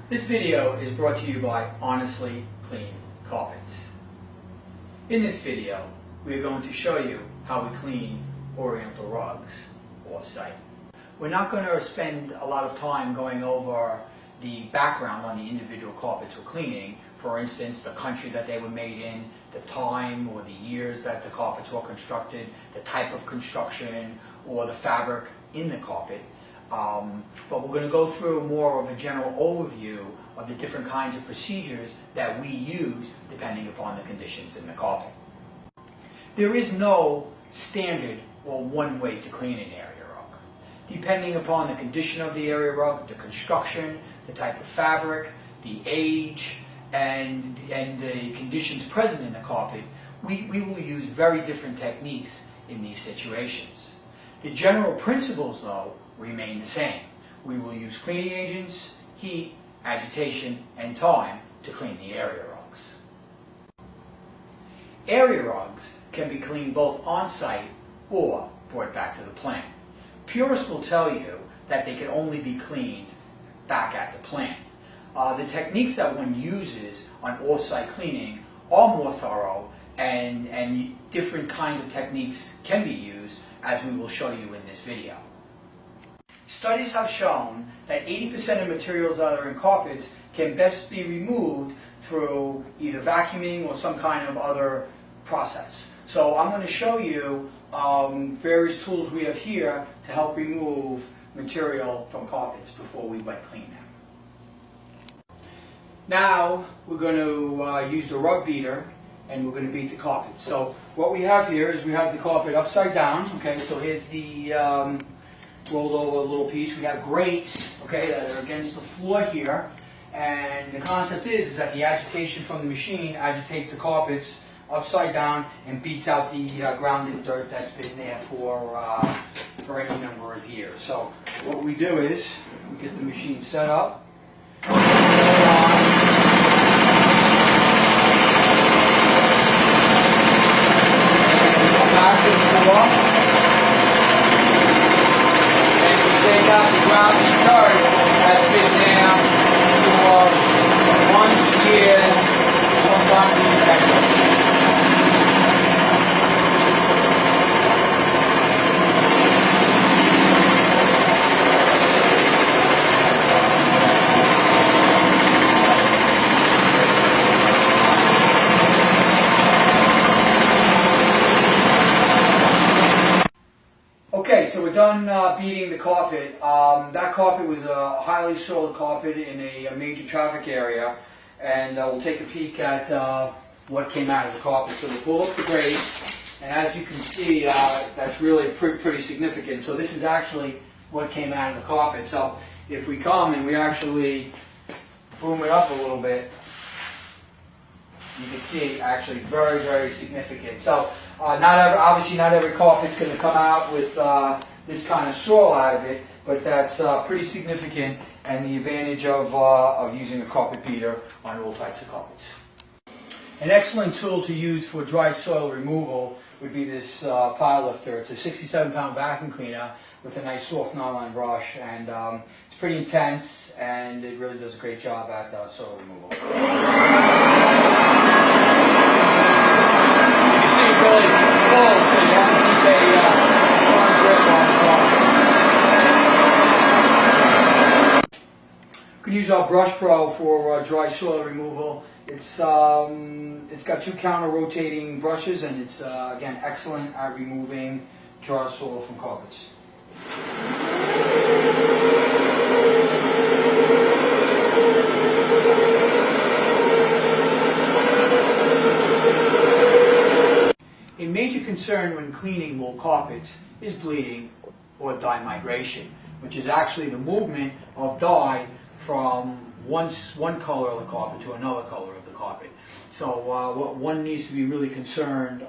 This video is brought to you by Honestly Clean Carpets. In this video, we are going to show you how we clean Oriental rugs off-site. We're not going to spend a lot of time going over the background on the individual carpets we're cleaning. For instance, the country that they were made in, the time or the years that the carpets were constructed, the type of construction, or the fabric in the carpet. But we're going to go through more of a general overview of the different kinds of procedures that we use depending upon the conditions in the carpet. There is no standard or one way to clean an area rug. Depending upon the condition of the area rug, the construction, the type of fabric, the age, and the conditions present in the carpet, we will use very different techniques in these situations. The general principles, though, remain the same. We will use cleaning agents, heat, agitation, and time to clean the area rugs. Area rugs can be cleaned both on-site or brought back to the plant. Purists will tell you that they can only be cleaned back at the plant. The techniques that one uses on off-site cleaning are more thorough, and different kinds of techniques can be used, as we will show you in this video. Studies have shown that 80% of materials that are in carpets can best be removed through either vacuuming or some kind of other process. So I'm going to show you various tools we have here to help remove material from carpets before we wet clean them. Now we're going to use the rug beater, and we're going to beat the carpet. So what we have here is we have the carpet upside down. Okay, so here's the rolled over little piece. We have grates, okay, that are against the floor here, and the concept is that the agitation from the machine agitates the carpets upside down and beats out the grounded dirt that's been there for any number of years. So what we do is we get the machine set up. Take out the grounded dirt that's been there for months, years, sometimes even decades. Okay, so we're done beating the carpet. That carpet was a highly soiled carpet in a major traffic area, and we'll take a peek at what came out of the carpet. So we'll pull up the grate, and as you can see, that's really pretty significant. So this is actually what came out of the carpet. So if we come and we actually boom it up a little bit, you can see actually very, very significant. So obviously not every carpet's going to come out with this kind of soil out of it, but that's pretty significant, and the advantage of using a carpet beater on all types of carpets. An excellent tool to use for dry soil removal would be this pile lifter. It's a 67-pound vacuum cleaner with a nice soft nylon brush, and it's pretty intense, and it really does a great job at soil removal. Really full, so you have to keep a firm grip on the carpet. You can use our Brush Pro for dry soil removal. It's got two counter-rotating brushes, and it's again excellent at removing dry soil from carpets. A major concern when cleaning wool carpets is bleeding or dye migration, which is actually the movement of dye from one color of the carpet to another color of the carpet. So one needs to be really concerned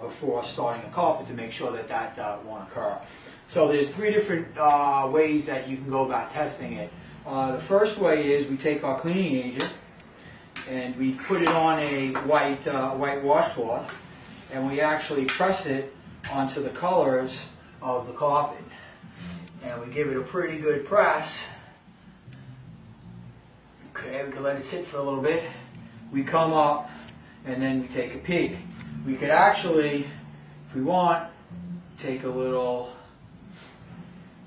before starting a carpet to make sure that that won't occur. So there's three different ways that you can go about testing it. The first way is we take our cleaning agent and we put it on a white washcloth, and we actually press it onto the colors of the carpet. And we give it a pretty good press. Okay, we can let it sit for a little bit. We come up and then we take a peek. We could actually, if we want, take a little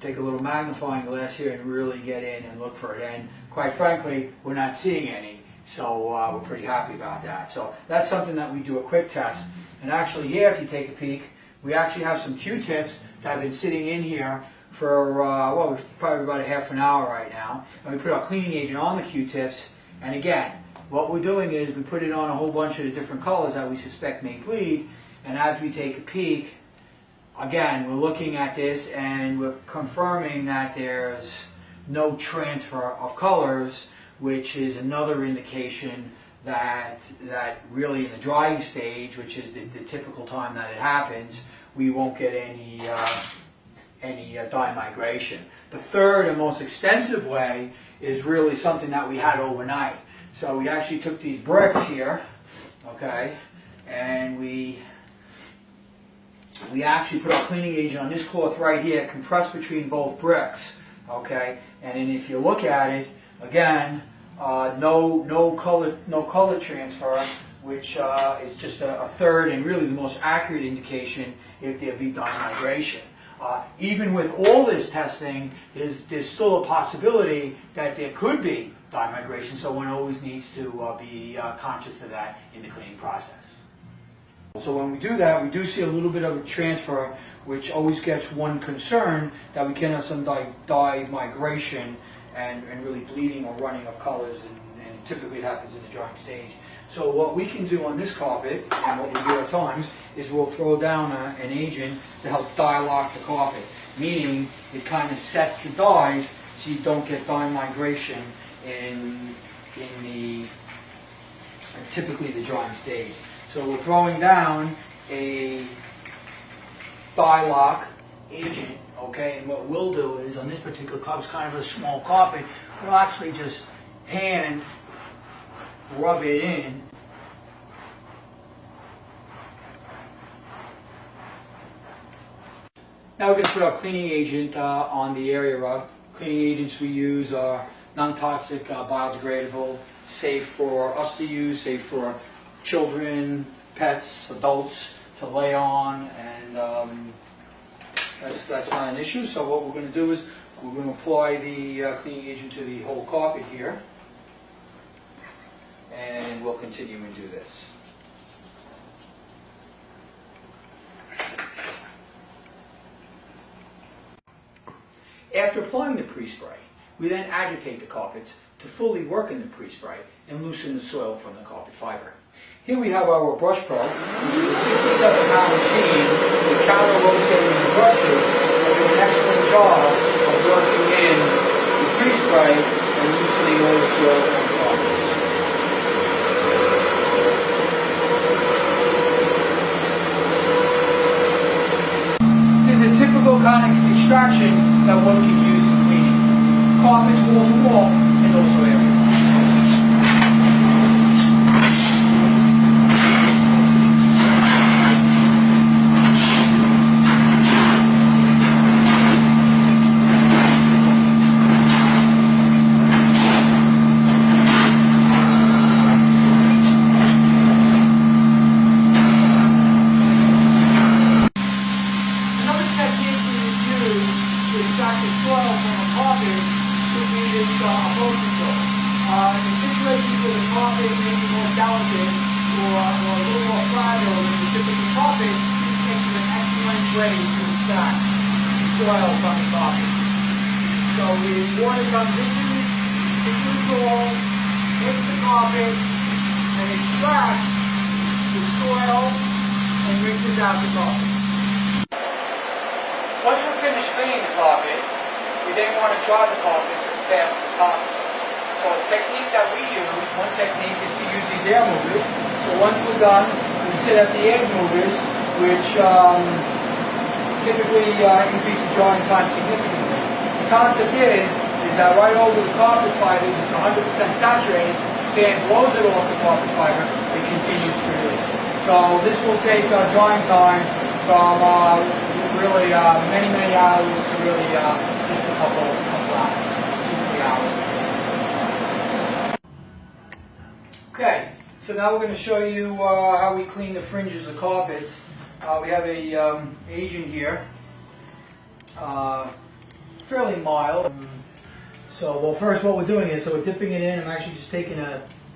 magnifying glass here and really get in and look for it. And quite frankly, we're not seeing any, so we're pretty happy about that. So that's something that we do a quick test. And actually here, if you take a peek, we actually have some Q-tips that have been sitting in here for, well, probably about a half an hour right now. And we put our cleaning agent on the Q-tips. And again, what we're doing is we put it on a whole bunch of the different colors that we suspect may bleed. And as we take a peek, again, we're looking at this and we're confirming that there's no transfer of colors, which is another indication that really in the drying stage, which is the typical time that it happens, we won't get any dye migration. The third and most extensive way is really something that we had overnight. So we actually took these bricks here, okay, and we actually put our cleaning agent on this cloth right here, compressed between both bricks, okay, and then if you look at it, again, no color transfer, which is just a third and really the most accurate indication if there be dye migration. Even with all this testing, there's still a possibility that there could be dye migration, so one always needs to be conscious of that in the cleaning process. So when we do that, we do see a little bit of a transfer, which always gets one concerned that we can have some dye migration and really bleeding or running of colors, and typically it happens in the drying stage. So what we can do on this carpet, and what we do at times, is we'll throw down an agent to help dye lock the carpet, meaning it kind of sets the dyes so you don't get dye migration in typically the drying stage. So we're throwing down a dye lock agent, okay, and what we'll do is, on this particular carpet, it's kind of a small carpet, we'll actually just hand rub it in. Now we're going to put our cleaning agent on the area rug. Cleaning agents we use are non-toxic, biodegradable, safe for us to use, safe for children, pets, adults to lay on, and that's not an issue. So what we're going to do is we're going to apply the cleaning agent to the whole carpet here, and we'll continue and do this. After applying the pre-spray, we then agitate the carpets to fully work in the pre-spray and loosen the soil from the carpet fiber. Here we have our brush pro, which is a 67-pound machine with counter-rotating brushes that do an excellent job of working in the pre-spray and loosening all the soil from the carpets. This is a typical kind of extraction that one can use in cleaning carpets wall to wall and also areas. In situations where the carpet may be more delicate or a little more fragile than the typical carpet, this makes it an excellent way to extract soil from the carpet. So the water comes into the soil, hits the carpet, and extracts the soil and rinses out the carpet. Once we're finished cleaning the carpet, we then want to dry the carpets as fast as possible. So a technique that we use, one technique is to use these air movers. So once we're done, we set up the air movers, which typically increase the drying time significantly. The concept is that right over the carpet fibers, it's 100% saturated, the fan blows it off the carpet fiber, it continues to release. So this will take drying time from really many hours to really just a couple hours, 2-3 hours. Okay, so now we're going to show you how we clean the fringes of carpets. We have a agent here, fairly mild. So, well, first what we're doing is, so we're dipping it in. I'm actually just taking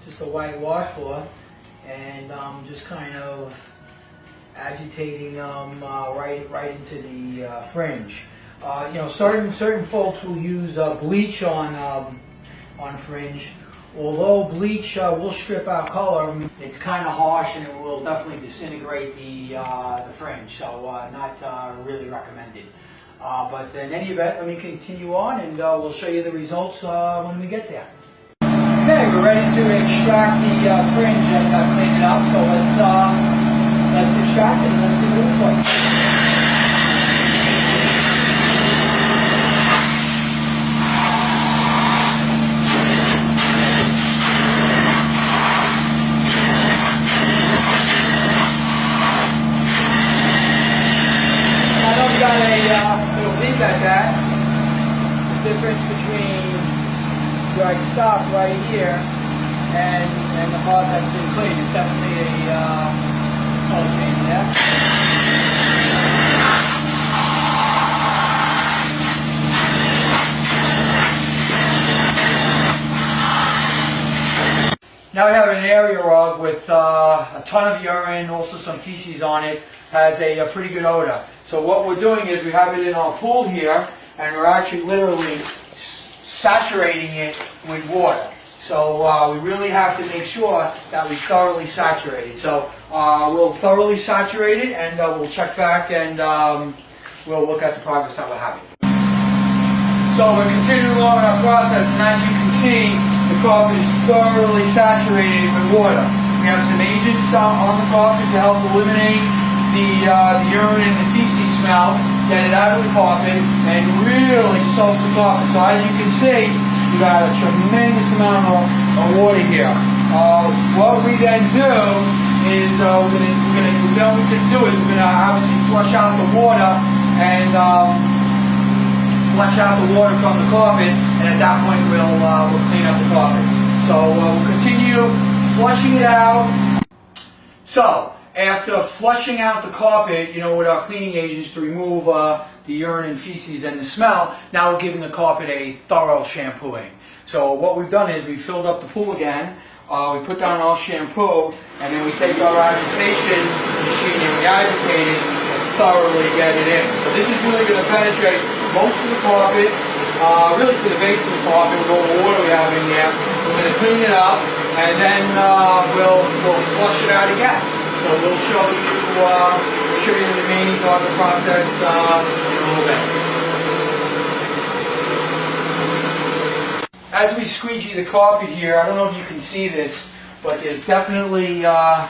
just a white washcloth and just kind of agitating right into the fringe. You know, certain folks will use bleach on fringe. Although bleach will strip out color, it's kind of harsh and it will definitely disintegrate the fringe, so not really recommended. But in any event, let me continue on and we'll show you the results when we get there. Okay, we're ready to extract the fringe and clean it up, so let's extract it and let's see what it looks like. Got a little leak at that. The difference between where I stopped right here and the part that's been cleaned is definitely a color change there. Now we have an area rug with a ton of urine, also some feces on it. Has a pretty good odor. So what we're doing is we have it in our pool here, and we're actually literally saturating it with water. So we really have to make sure that we thoroughly saturate it. So we'll thoroughly saturate it, and we'll check back and we'll look at the progress that we're having. So we're continuing along in our process, and as you can see, the carpet is thoroughly saturated with water. We have some agents on the carpet to help eliminate the urine and the feces smell, get it out of the carpet, and really soak the carpet. So as you can see, we got a tremendous amount of water here. What we then do is we're going to obviously flush out the water and flush out the water from the carpet, and at that point we'll clean up the carpet. So we'll continue flushing it out. So after flushing out the carpet, you know, with our cleaning agents to remove the urine and feces and the smell, now we're giving the carpet a thorough shampooing. So what we've done is we filled up the pool again, we put down our shampoo, and then we take our agitation machine and we agitate it and thoroughly get it in. So this is really going to penetrate most of the carpet, really to the base of the carpet with all the water we have in here. We're going to clean it up, and then we'll flush it out again. So we'll show you the remaining part of the process in a little bit. As we squeegee the carpet here, I don't know if you can see this, but there's definitely a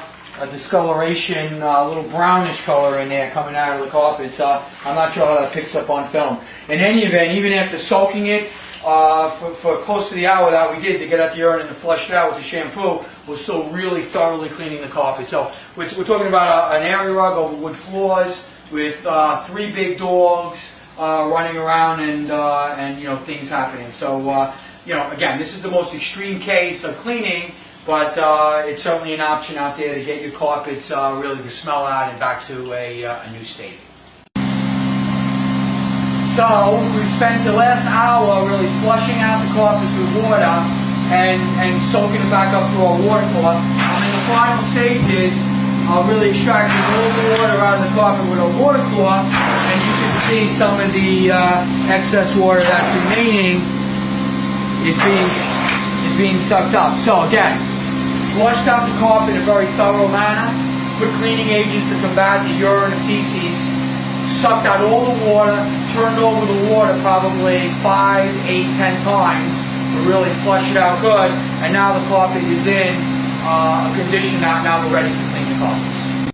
discoloration, a little brownish color in there coming out of the carpet. I'm not sure how that picks up on film. In any event, even after soaking it for close to the hour that we did to get out the urine and to flush it out with the shampoo, we're still really thoroughly cleaning the carpet. So we're talking about an area rug over wood floors with 3 big dogs running around and you know, things happening. So you know, again, this is the most extreme case of cleaning, but it's certainly an option out there to get your carpets really the smell out and back to a new state. So we spent the last hour really flushing out the carpet with water and soaking it back up through our water cloth. And in the final stages, really extracting all the water out of the carpet with a water cloth, and you can see some of the excess water that's remaining is being sucked up. So again, flushed out the carpet in a very thorough manner, put cleaning agents to combat the urine and feces, sucked out all the water, turned over the water probably 5, 8, 10 times to really flush it out good, and now the carpet is in a condition that now we're ready to clean the carpets.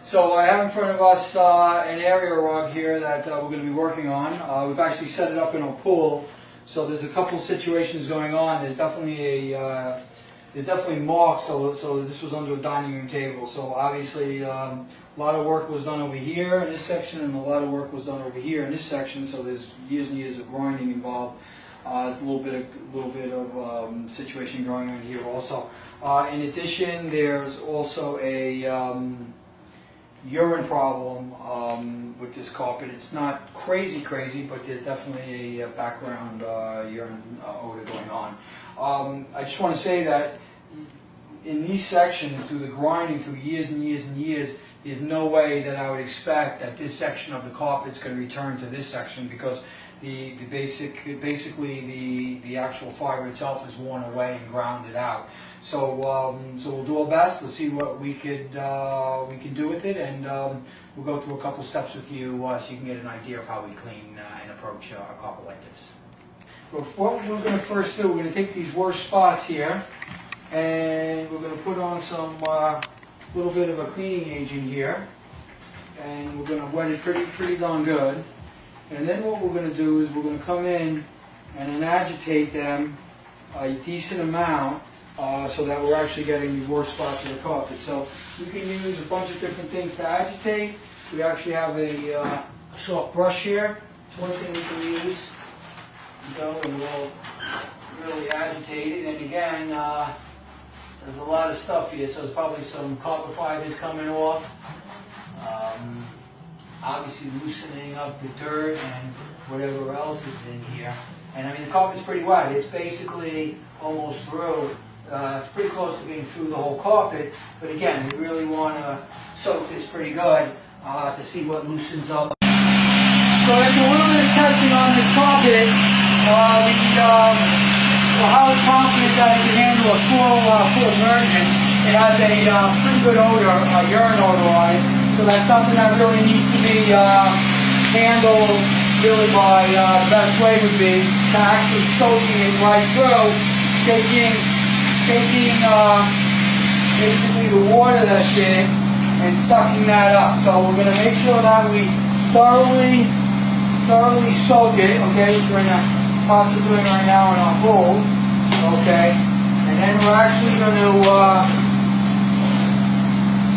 So I have in front of us an area rug here that we're going to be working on. We've actually set it up in a pool, so there's a couple situations going on. There's definitely marks, so this was under a dining room table, so obviously a lot of work was done over here in this section, and a lot of work was done over here in this section, so there's years and years of grinding involved. There's a little bit of situation going on here also. In addition, there's also a urine problem with this carpet. It's not crazy, but there's definitely a background urine odor going on. I just want to say that in these sections, through the grinding, through years and years and years, there's no way that I would expect that this section of the carpet is going to return to this section, because basically the actual fiber itself is worn away and grounded out. So we'll do our best. We'll see what we can do with it, and we'll go through a couple steps with you so you can get an idea of how we clean and approach a carpet like this. But what we're going to first do, we're going to take these worst spots here, and we're going to put on some little bit of a cleaning agent here, and we're going to wet it pretty darn good. And then what we're going to do is we're going to come in and then agitate them a decent amount so that we're actually getting the worst spots of the carpet. So we can use a bunch of different things to agitate. We actually have a soft brush here. It's one thing we can use. So we'll really agitate it. And again, there's a lot of stuff here, so there's probably some carpet fibers coming off. Obviously loosening up the dirt and whatever else is in here. And I mean, the carpet's pretty wet. It's basically almost through. It's pretty close to being through the whole carpet. But again, we really want to soak this pretty good to see what loosens up. So after a little bit of testing on this carpet, we're highly confident that it can handle a full immersion. It has a pretty good odor, a urine odor on it. So that's something that really needs to be handled really by the best way would be to actually soaking it right through, taking basically the water that's in it and sucking that up. So we're going to make sure that we thoroughly soak it, okay, which we're in the process of doing right now in our bowl, okay, and then we're actually going to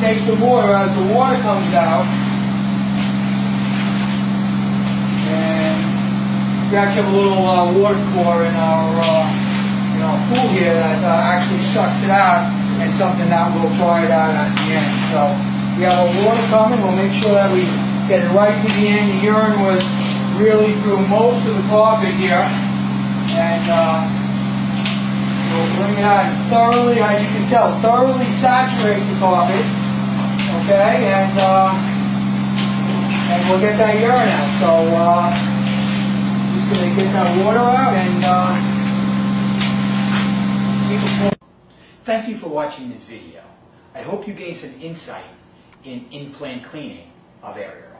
take the water as the water comes out, and we actually have a little water core in our pool here that actually sucks it out, and something that we'll try it out at the end. So we have our water coming. We'll make sure that we get it right to the end. The urine was really through most of the carpet here, and we'll bring it out and thoroughly, as you can tell, thoroughly saturate the carpet. Okay, and we'll get that urine out. So just going to get that water out and keep it full. Thank you for watching this video. I hope you gained some insight in in-plant cleaning of area.